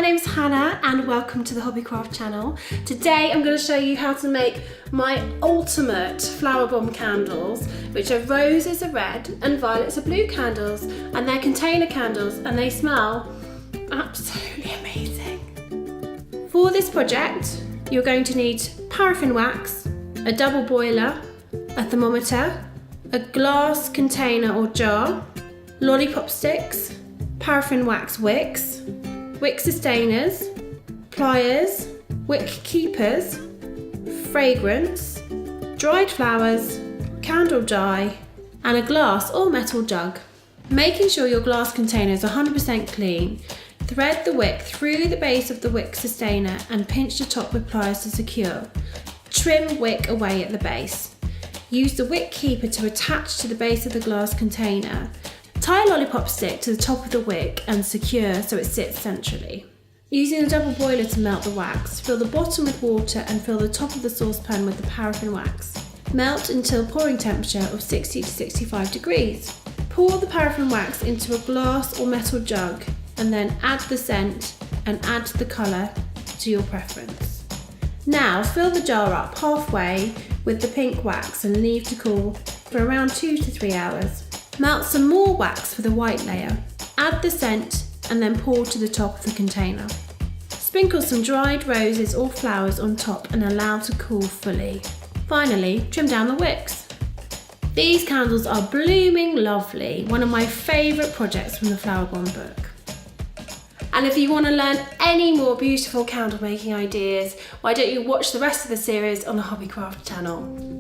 my name's Hannah and welcome to the HobbyCraft channel. Today I'm going to show you how to make my ultimate Flowerbomb candles, which are roses are red and violets are blue candles, and they're container candles and they smell absolutely amazing. For this project you're going to need paraffin wax, a double boiler, a thermometer, a glass container or jar, lollipop sticks, paraffin wax wicks, wick sustainers, pliers, wick keepers, fragrance, dried flowers, candle dye, and a glass or metal jug. Making sure your glass container is 100% clean, thread the wick through the base of the wick sustainer and pinch the top with pliers to secure. Trim wick away at the base. Use the wick keeper to attach to the base of the glass container. Tie a lollipop stick to the top of the wick and secure so it sits centrally. Using a double boiler to melt the wax, fill the bottom with water and fill the top of the saucepan with the paraffin wax. Melt until pouring temperature of 60 to 65 degrees. Pour the paraffin wax into a glass or metal jug and then add the scent and add the colour to your preference. Now fill the jar up halfway with the pink wax and leave to cool for around 2 to 3 hours. Melt some more wax for the white layer, add the scent and then pour to the top of the container. Sprinkle some dried roses or flowers on top and allow to cool fully. Finally, trim down the wicks. These candles are blooming lovely, one of my favourite projects from the Flowerbomb book. And if you want to learn any more beautiful candle making ideas, why don't you watch the rest of the series on the HobbyCraft channel.